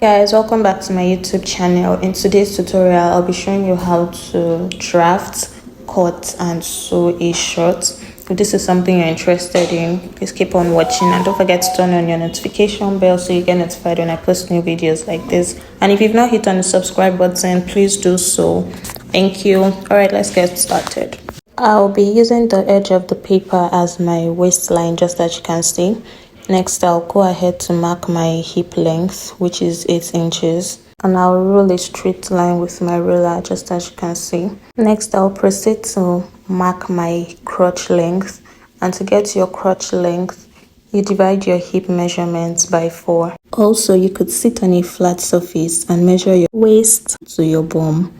Guys, welcome back to my YouTube channel. In today's tutorial, I'll be showing you how to draft, cut and sew a shirt. If this is something you're interested in, please keep on watching and don't forget to turn on your notification bell so you get notified when I post new videos like this. And if you've not hit on the subscribe button, please do so. Thank you. Alright, let's get started. I'll be using the edge of the paper as my waistline, just as you can see. Next, I'll go ahead to mark my hip length, which is 8 inches. And I'll roll a straight line with my ruler, just as you can see. Next, I'll proceed to mark my crotch length. And to get your crotch length, you divide your hip measurements by 4. Also, you could sit on a flat surface and measure your waist to your bum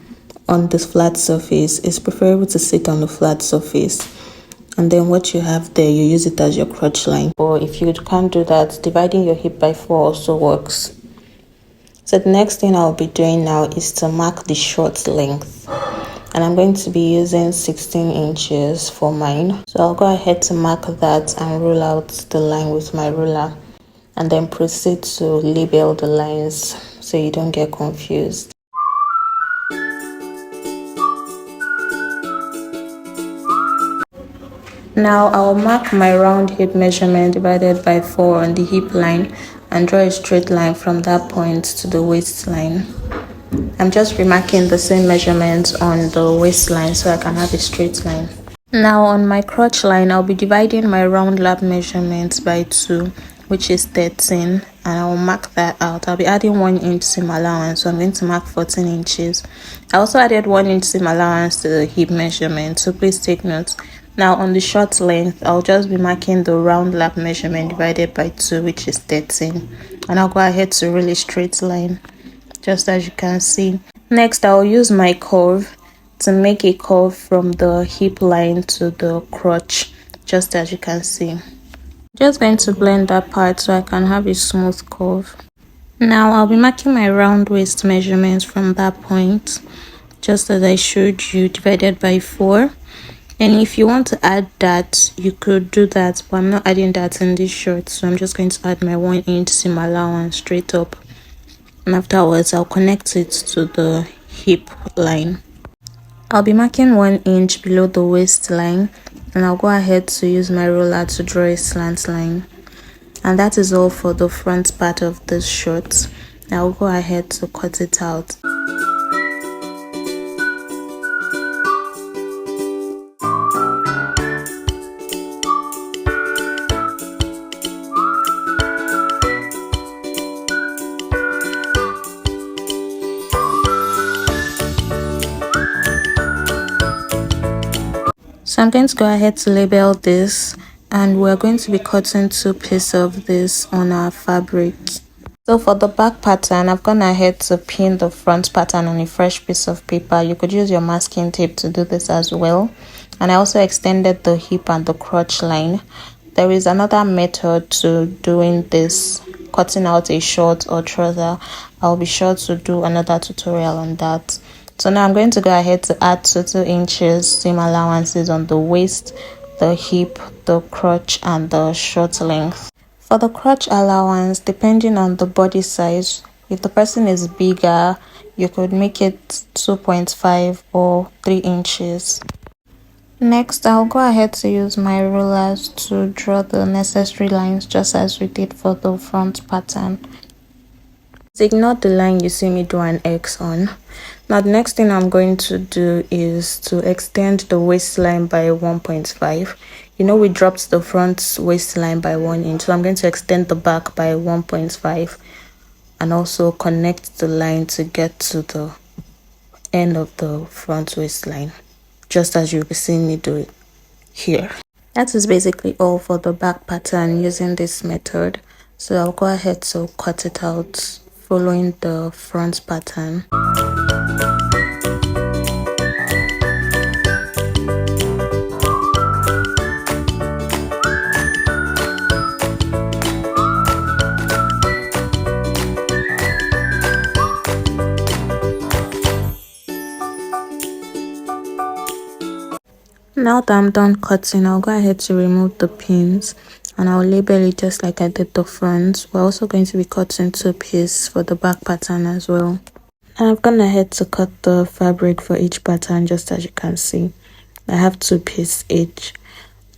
on this flat surface. It's preferable to sit on the flat surface. And then what you have there, you use it as your crotch line. Or if you can't do that, dividing your hip by 4 also works. So the next thing I'll be doing now is to mark the short length. And I'm going to be using 16 inches for mine. So I'll go ahead to mark that and roll out the line with my ruler. And then proceed to label the lines so you don't get confused. Now I'll mark my round hip measurement divided by 4 on the hip line and draw a straight line from that point to the waistline. I'm just remarking the same measurements on the waistline so I can have a straight line. Now on my crotch line, I'll be dividing my round lap measurements by 2, which is 13, and I'll mark that out. I'll be adding 1 inch seam allowance, so I'm going to mark 14 inches. I also added 1 inch seam allowance to the hip measurement, so please take note. Now on the short length, I'll just be marking the round lap measurement divided by 2, which is 13. And I'll go ahead to roll a straight line, just as you can see. Next, I'll use my curve to make a curve from the hip line to the crotch, just as you can see. Just going to blend that part so I can have a smooth curve. Now I'll be marking my round waist measurements from that point, just as I showed you, divided by 4. And if you want to add that, you could do that, but I'm not adding that in this shirt, so I'm just going to add my 1 inch seam allowance straight up. And afterwards, I'll connect it to the hip line. I'll be marking 1 inch below the waistline, and I'll go ahead to use my ruler to draw a slant line. And that is all for the front part of this shirt. I'll go ahead to cut it out. So I'm going to go ahead to label this, and we're going to be cutting 2 pieces of this on our fabric. So for the back pattern, I've gone ahead to pin the front pattern on a fresh piece of paper. You could use your masking tape to do this as well. And I also extended the hip and the crotch line. There is another method to doing this, cutting out a short or trouser. I'll be sure to do another tutorial on that. So now I'm going to go ahead to add 2 inches seam allowances on the waist, the hip, the crotch and the short length. For the crotch allowance, depending on the body size, if the person is bigger, you could make it 2.5 or 3 inches. Next, I'll go ahead to use my rulers to draw the necessary lines, just as we did for the front pattern. Ignore the line you see me do an X on. Now the next thing I'm going to do is to extend the waistline by 1.5. You know, we dropped the front waistline by 1 inch, so I'm going to extend the back by 1.5 and also connect the line to get to the end of the front waistline, just as you'll be seeing me do it here. That is basically all for the back pattern using this method. So I'll go ahead to cut it out following the front pattern. Now that I'm done cutting, I'll go ahead to remove the pins. and I'll label it just like I did the front. We're also going to be cutting 2 pieces for the back pattern as well. And I've gone ahead to cut the fabric for each pattern, just as you can see. I have 2 pieces each.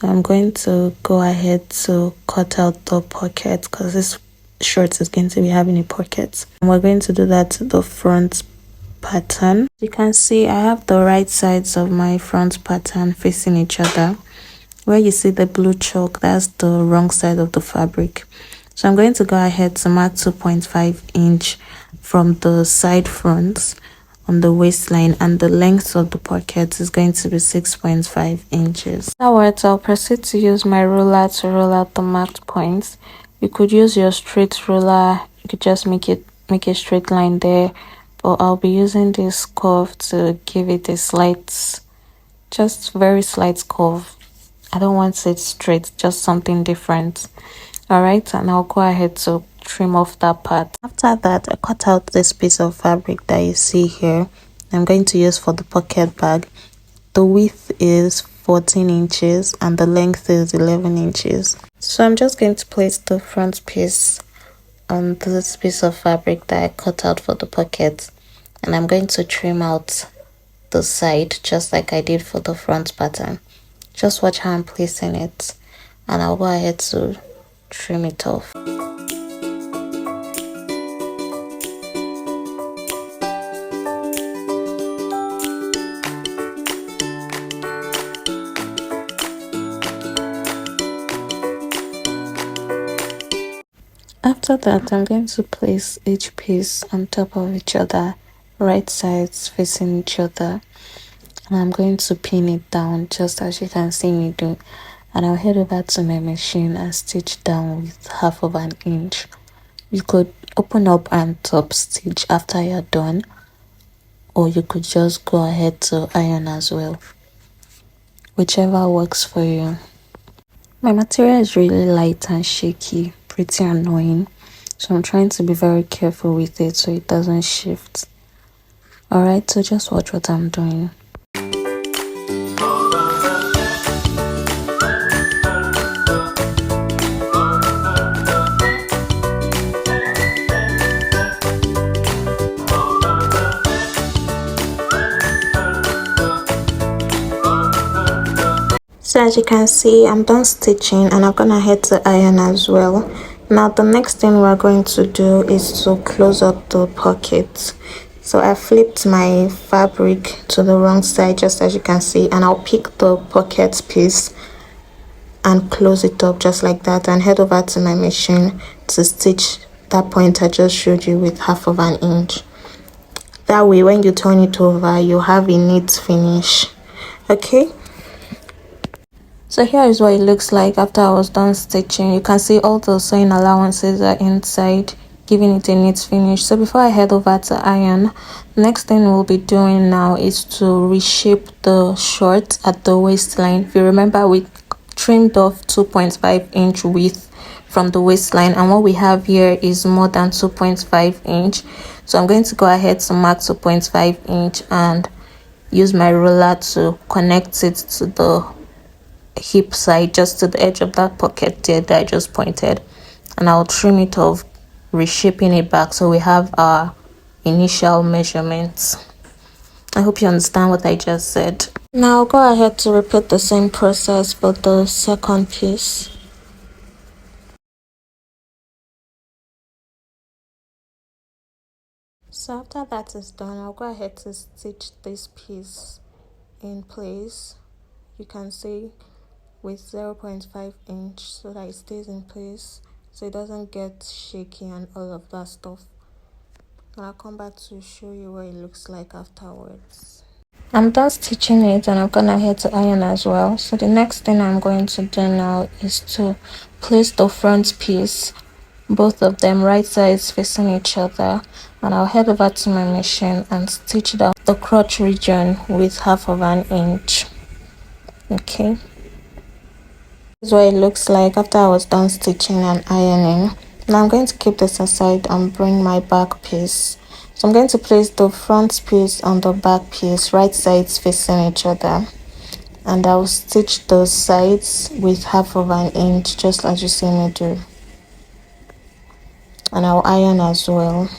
I'm going to go ahead to cut out the pocket because this shirt is going to be having a pocket. And we're going to do that to the front pattern. You can see I have the right sides of my front pattern facing each other. Where you see the blue chalk, that's the wrong side of the fabric. So I'm going to go ahead to mark 2.5 inch from the side fronts on the waistline, and the length of the pocket is going to be 6.5 inches. Afterwards, I'll proceed to use my ruler to roll out the marked points. You could use your straight ruler, you could just make a straight line there, but I'll be using this curve to give it a slight, just very slight curve. I don't want it straight, just something different. Alright, and I'll go ahead to trim off that part. After that, I cut out this piece of fabric that you see here. I'm going to use for the pocket bag. The width is 14 inches and the length is 11 inches. So I'm just going to place the front piece on this piece of fabric that I cut out for the pocket, and I'm going to trim out the side just like I did for the front pattern. Just watch how I'm placing it, and I'll go ahead to trim it off. After that, I'm going to place each piece on top of each other, right sides facing each other, and I'm going to pin it down just as you can see me do. And I'll head over to my machine and stitch down with 1/2 inch. You could open up and top stitch after you're done, or you could just go ahead to iron as well, whichever works for you. My material is really light and shaky, pretty annoying, so I'm trying to be very careful with it so it doesn't shift. Alright, so just watch what I'm doing. So as you can see, I'm done stitching and I'm gonna head to iron as well. Now the next thing we're going to do is to close up the pocket. So I flipped my fabric to the wrong side just as you can see, and I'll pick the pocket piece and close it up just like that, and head over to my machine to stitch that point I just showed you with 1/2 inch. That way when you turn it over, you have a neat finish. Okay, so here is what it looks like after I was done stitching. You can see all the sewing allowances are inside, giving it a neat finish. So before I head over to iron, the next thing we'll be doing now is to reshape the short at the waistline. If you remember, we trimmed off 2.5 inch width from the waistline, and what we have here is more than 2.5 inch. So I'm going to go ahead to mark 2.5 inch and use my ruler to connect it to the hip side, just to the edge of that pocket there that I just pointed, and I'll trim it off, reshaping it back so we have our initial measurements. I hope you understand what I just said. Now I'll go ahead to repeat the same process for the second piece. So after that is done, I'll go ahead to stitch this piece in place. You can see with 0.5 inch so that it stays in place, so it doesn't get shaky and all of that stuff. And I'll come back to show you what it looks like afterwards. I'm done stitching it and I'm gonna head to iron as well. So the next thing I'm going to do now is to place the front piece, both of them right sides facing each other, and I'll head over to my machine and stitch down the crotch region with 1/2 inch. Okay, this is what it looks like after I was done stitching and ironing. Now I'm going to keep this aside and bring my back piece. So I'm going to place the front piece on the back piece, right sides facing each other. and I'll stitch the sides with 1/2 inch, just as you see me do, and I'll iron as well.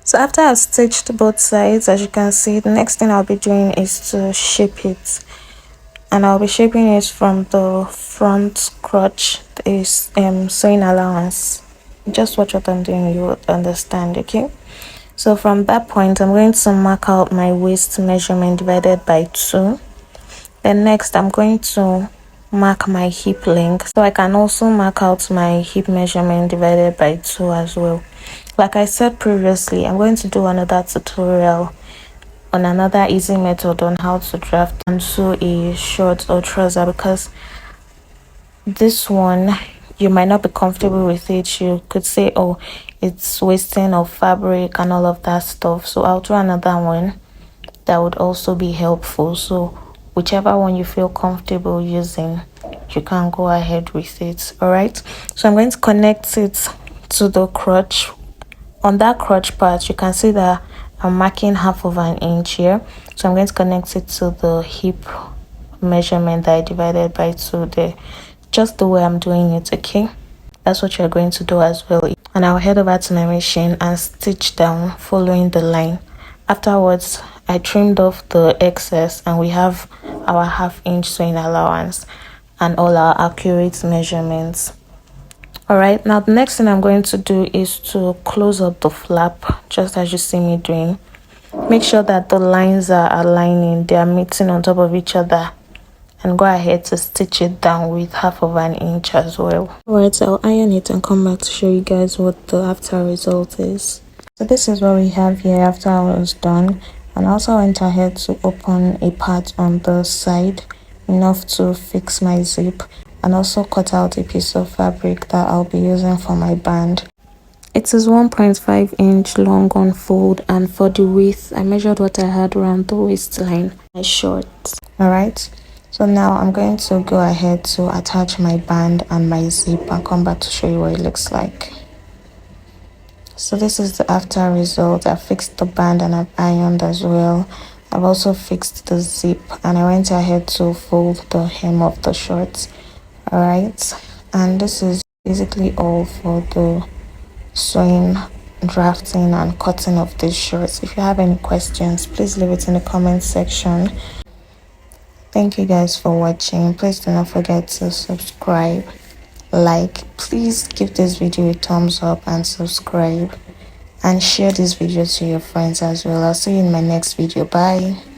So after I've stitched both sides, as you can see, the next thing I'll be doing is to shape it, and I'll be shaping it from the front crotch. Is sewing allowance. Just watch what I'm doing, you will understand. Okay, so from that point I'm going to mark out my waist measurement divided by 2. Then next I'm going to mark my hip length, so I can also mark out my hip measurement divided by 2 as well. Like I said previously, I'm going to do another tutorial on another easy method on how to draft and sew a short or trouser, because this one you might not be comfortable with it. You could say, oh, it's wasting of fabric and all of that stuff. So I'll do another one that would also be helpful. So whichever one you feel comfortable using, you can go ahead with it. All right, so I'm going to connect it to the crotch. On that crotch part, you can see that I'm marking 1/2 inch here, so I'm going to connect it to the hip measurement that I divided by 2 there, just the way I'm doing it. Okay, that's what you're going to do as well. And I'll head over to my machine and stitch down following the line. Afterwards, I trimmed off the excess, and we have our 1/2 inch sewing allowance and all our accurate measurements. All right, now the next thing I'm going to do is to close up the flap, just as you see me doing. Make sure that the lines are aligning, they are meeting on top of each other, and go ahead to stitch it down with 1/2 inch as well. All right, so I'll iron it and come back to show you guys what the after result is. So this is what we have here after I was done, and I also went ahead to open a part on the side enough to fix my zip, and also cut out a piece of fabric that I'll be using for my band. It is 1.5 inch long on fold, and for the width I measured what I had around the waistline, my shorts. All right, so now I'm going to go ahead to attach my band and my zip and come back to show you what it looks like. So this is the after result. I fixed the band and I've ironed as well. I've also fixed the zip, and I went ahead to fold the hem of the shorts. All right, and this is basically all for the sewing, drafting and cutting of these shorts. If you have any questions, please leave it in the comment section. Thank you guys for watching. Please do not forget to subscribe, like, please give this video a thumbs up and subscribe, and share this video to your friends as well. I'll see you in my next video. Bye.